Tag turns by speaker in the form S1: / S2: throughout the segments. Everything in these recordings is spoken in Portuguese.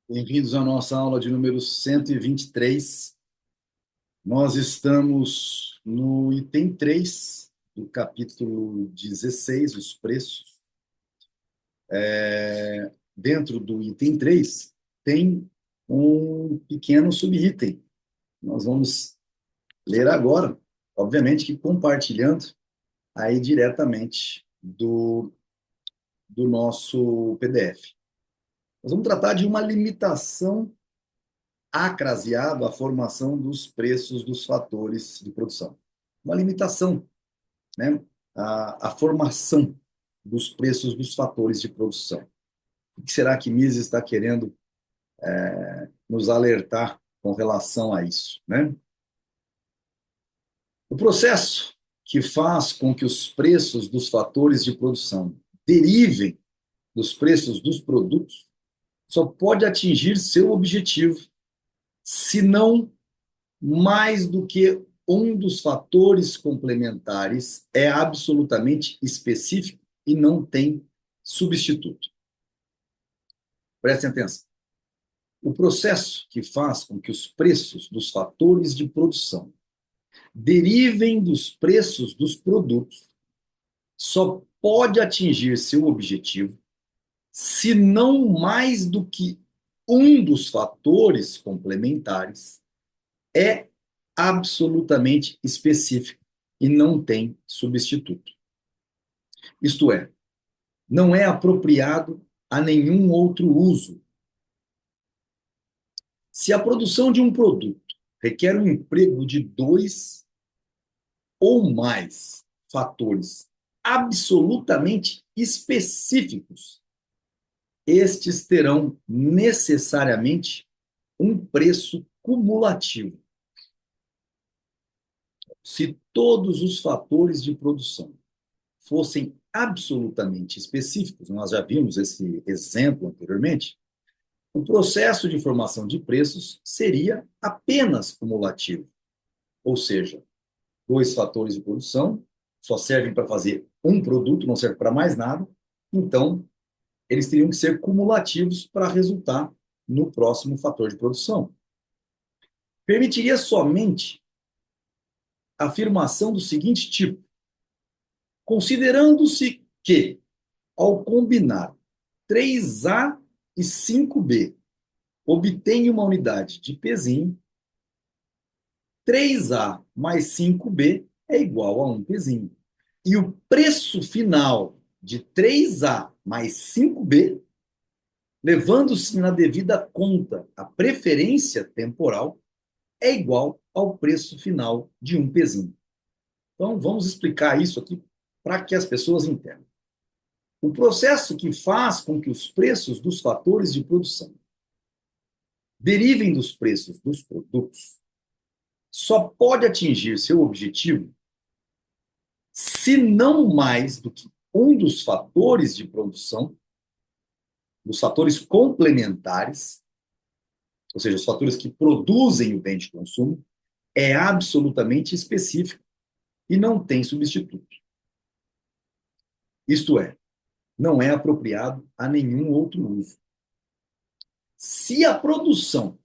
S1: Bem-vindos à nossa aula de número 123. Nós estamos no item 3 do capítulo 16, os preços. Dentro do item 3 tem um pequeno subitem. Nós vamos ler agora, obviamente que compartilhando aí diretamente do nosso PDF. Nós vamos tratar de uma limitação acraseado à formação dos preços dos fatores de produção. Uma limitação, né? A formação dos preços dos fatores de produção. O que será que Mises está querendo nos alertar com relação a isso, né? O processo que faz com que os preços dos fatores de produção derivem dos preços dos produtos só pode atingir seu objetivo se não mais do que um dos fatores complementares é absolutamente específico e não tem substituto. Prestem atenção. O processo que faz com que os preços dos fatores de produção derivem dos preços dos produtos só pode atingir seu objetivo se não mais do que um dos fatores complementares é absolutamente específico e não tem substituto. Isto é, não é apropriado a nenhum outro uso. Se a produção de um produto requer um emprego de dois ou mais fatores absolutamente específicos, estes terão necessariamente um preço cumulativo. Se todos os fatores de produção fossem absolutamente específicos, nós já vimos esse exemplo anteriormente, o processo de formação de preços seria apenas cumulativo. Ou seja, dois fatores de produção só servem para fazer um produto, não serve para mais nada, então eles teriam que ser cumulativos para resultar no próximo fator de produção. Permitiria somente a afirmação do seguinte tipo: considerando-se que, ao combinar 3A e 5B, obtém uma unidade de pezinho, 3A mais 5B é igual a 1 pezinho. E o preço final de 3A mais 5B, levando-se na devida conta a preferência temporal, é igual ao preço final de 1 pezinho. Então, vamos explicar isso aqui para que as pessoas entendam. O processo que faz com que os preços dos fatores de produção derivem dos preços dos produtos só pode atingir seu objetivo se não mais do que um dos fatores de produção, dos fatores complementares, ou seja, os fatores que produzem o bem de consumo, é absolutamente específico e não tem substituto. Isto é, não é apropriado a nenhum outro uso. Se a produção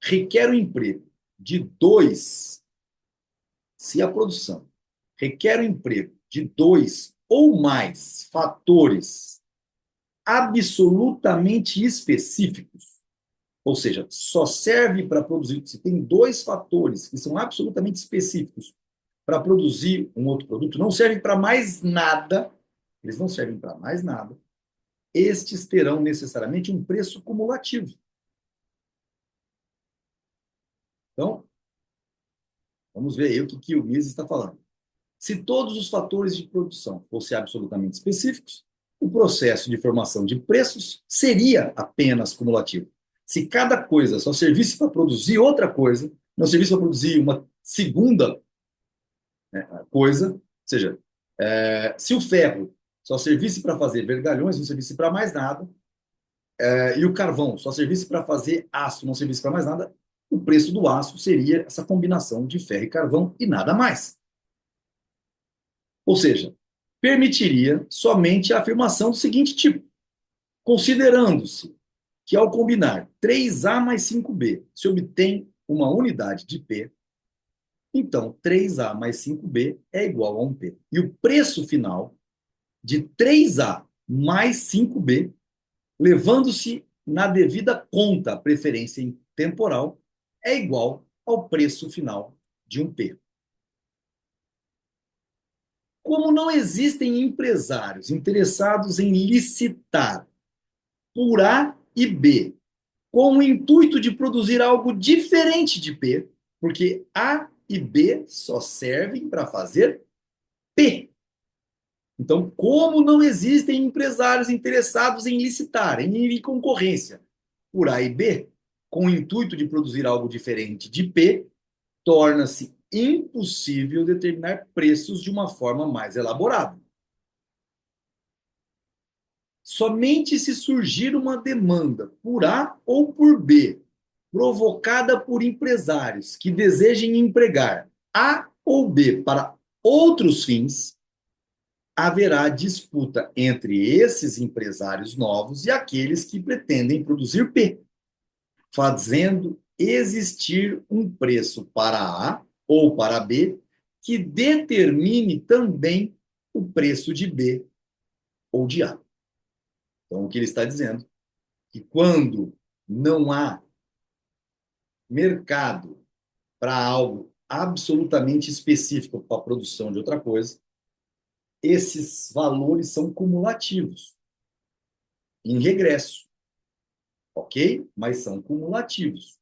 S1: requer o emprego de dois, se a produção requer o emprego de dois ou mais fatores absolutamente específicos, ou seja, só serve para produzir, se tem dois fatores que são absolutamente específicos para produzir um outro produto, não servem para mais nada, eles não servem para mais nada, estes terão necessariamente um preço cumulativo. Então, vamos ver aí o que o Mises está falando. Se todos os fatores de produção fossem absolutamente específicos, o processo de formação de preços seria apenas cumulativo. Se cada coisa só servisse para produzir outra coisa, não servisse para produzir uma segunda, né, coisa, ou seja, se o ferro só servisse para fazer vergalhões, não servisse para mais nada, e o carvão só servisse para fazer aço, não servisse para mais nada, o preço do aço seria essa combinação de ferro e carvão e nada mais. Ou seja, permitiria somente a afirmação do seguinte tipo: considerando-se que ao combinar 3A mais 5B se obtém uma unidade de P, então 3A mais 5B é igual a 1P. E o preço final de 3A mais 5B, levando-se na devida conta a preferência temporal, é igual ao preço final de 1P. Como não existem empresários interessados em licitar por A e B, com o intuito de produzir algo diferente de P, porque A e B só servem para fazer P. Então, como não existem empresários interessados em licitar, em ir em concorrência por A e B, com o intuito de produzir algo diferente de P, torna-se impossível determinar preços de uma forma mais elaborada. Somente se surgir uma demanda por A ou por B, provocada por empresários que desejem empregar A ou B para outros fins, haverá disputa entre esses empresários novos e aqueles que pretendem produzir P, fazendo existir um preço para A ou para B que determine também o preço de B ou de A. Então, o que ele está dizendo é que quando não há mercado para algo absolutamente específico para a produção de outra coisa, esses valores são cumulativos, em regresso, ok? Mas são cumulativos.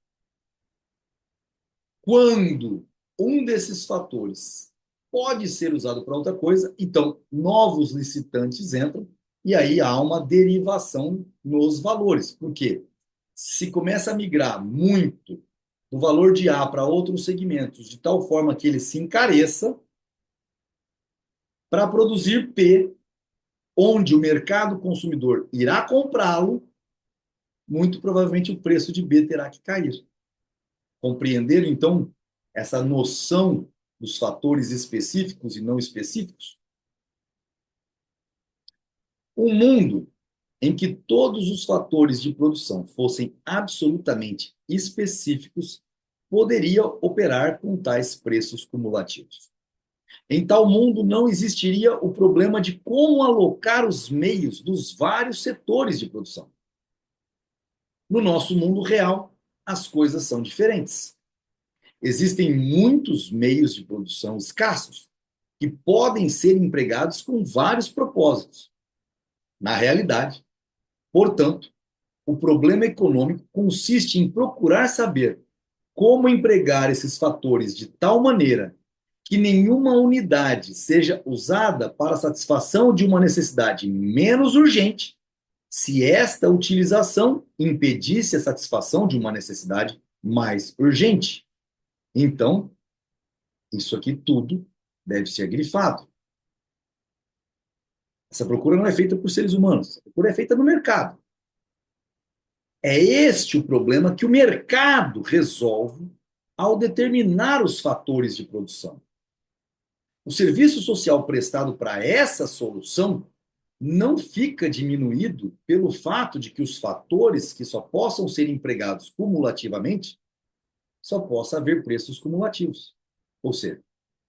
S1: Quando um desses fatores pode ser usado para outra coisa, então novos licitantes entram e aí há uma derivação nos valores. Por quê? Se começa a migrar muito do valor de A para outros segmentos, de tal forma que ele se encareça para produzir P, onde o mercado consumidor irá comprá-lo, muito provavelmente o preço de B terá que cair. Compreenderam, então, essa noção dos fatores específicos e não específicos? Um mundo em que todos os fatores de produção fossem absolutamente específicos poderia operar com tais preços cumulativos. Em tal mundo, não existiria o problema de como alocar os meios dos vários setores de produção. No nosso mundo real, as coisas são diferentes. Existem muitos meios de produção escassos que podem ser empregados com vários propósitos. Na realidade, portanto, o problema econômico consiste em procurar saber como empregar esses fatores de tal maneira que nenhuma unidade seja usada para a satisfação de uma necessidade menos urgente, se esta utilização impedisse a satisfação de uma necessidade mais urgente. Então, isso aqui tudo deve ser grifado. Essa procura não é feita por seres humanos, essa procura é feita no mercado. É este o problema que o mercado resolve ao determinar os fatores de produção. O serviço social prestado para essa solução não fica diminuído pelo fato de que os fatores que só possam ser empregados cumulativamente só possa haver preços cumulativos. Ou seja,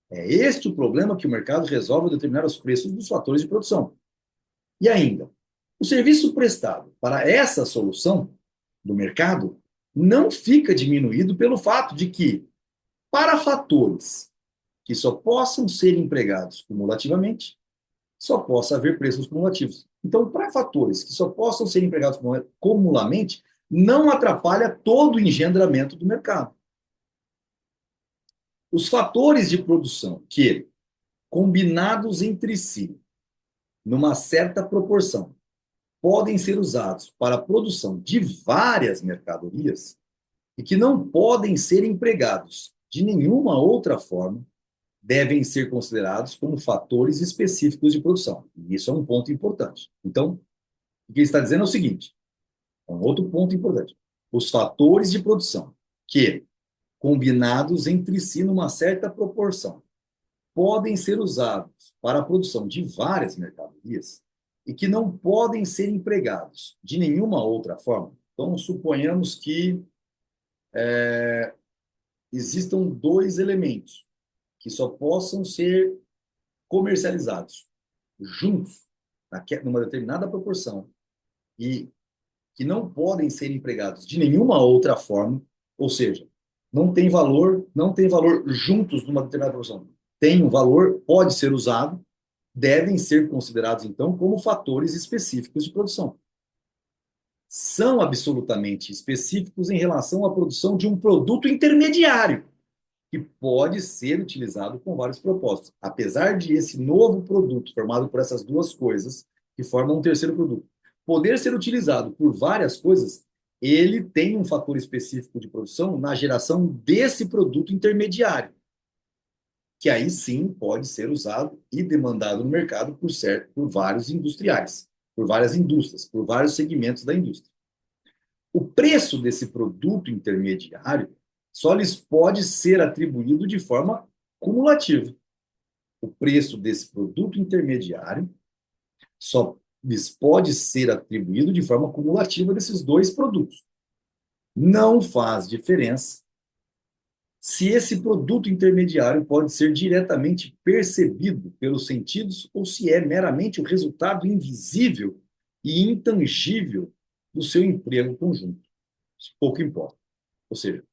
S1: é este o problema que o mercado resolve ao determinar os preços dos fatores de produção. E ainda, o serviço prestado para essa solução do mercado não fica diminuído pelo fato de que, para fatores que só possam ser empregados cumulativamente, só possa haver preços cumulativos. Então, para fatores que só possam ser empregados cumulamente, não atrapalha todo o engendramento do mercado. Os fatores de produção que, combinados entre si, numa certa proporção, podem ser usados para a produção de várias mercadorias e que não podem ser empregados de nenhuma outra forma, devem ser considerados como fatores específicos de produção. E isso é um ponto importante. Então, o que ele está dizendo é o seguinte, é um outro ponto importante. Os fatores de produção que, combinados entre si numa certa proporção, podem ser usados para a produção de várias mercadorias e que não podem ser empregados de nenhuma outra forma, Então, suponhamos que existam dois elementos que só possam ser comercializados juntos, numa determinada proporção, e que não podem ser empregados de nenhuma outra forma, ou seja, não tem valor juntos numa determinada proporção. Tem um valor, pode ser usado, devem ser considerados, então, como fatores específicos de produção. São absolutamente específicos em relação à produção de um produto intermediário, que pode ser utilizado com vários propósitos. Apesar de esse novo produto, formado por essas duas coisas, que formam um terceiro produto, poder ser utilizado por várias coisas, ele tem um fator específico de produção na geração desse produto intermediário, que aí sim pode ser usado e demandado no mercado por vários industriais, por várias indústrias, por vários segmentos da indústria. O preço desse produto intermediário só lhes pode ser atribuído de forma cumulativa. O preço desse produto intermediário só lhes pode ser atribuído de forma cumulativa desses dois produtos. Não faz diferença se esse produto intermediário pode ser diretamente percebido pelos sentidos ou se é meramente o resultado invisível e intangível do seu emprego conjunto. Isso pouco importa. Ou seja,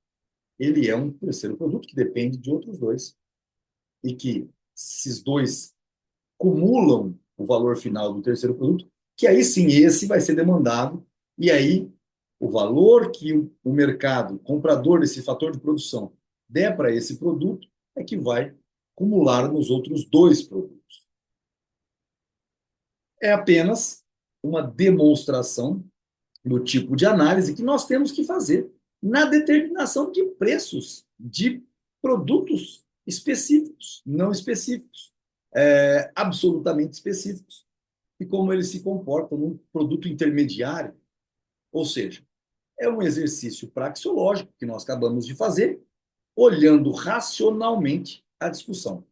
S1: ele é um terceiro produto que depende de outros dois e que esses dois cumulam o valor final do terceiro produto, que aí sim esse vai ser demandado e aí o valor que o mercado, o comprador desse fator de produção, der para esse produto é que vai acumular nos outros dois produtos. É apenas uma demonstração do tipo de análise que nós temos que fazer na determinação de preços de produtos específicos, não específicos, absolutamente específicos, e como eles se comportam num produto intermediário, ou seja, é um exercício praxeológico que nós acabamos de fazer, olhando racionalmente a discussão.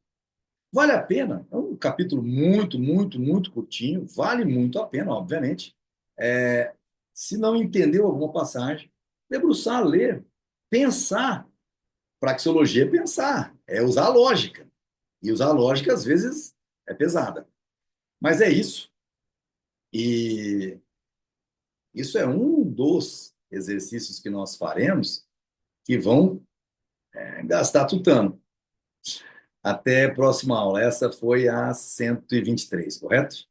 S1: Vale a pena, é um capítulo muito, muito, muito curtinho, vale muito a pena, obviamente. Se não entendeu alguma passagem, debruçar, ler, pensar. Praxeologia é pensar, é usar a lógica. E usar a lógica, às vezes, é pesada. Mas é isso. E isso é um dos exercícios que nós faremos que vão gastar tutano. Até a próxima aula. Essa foi a 123, correto?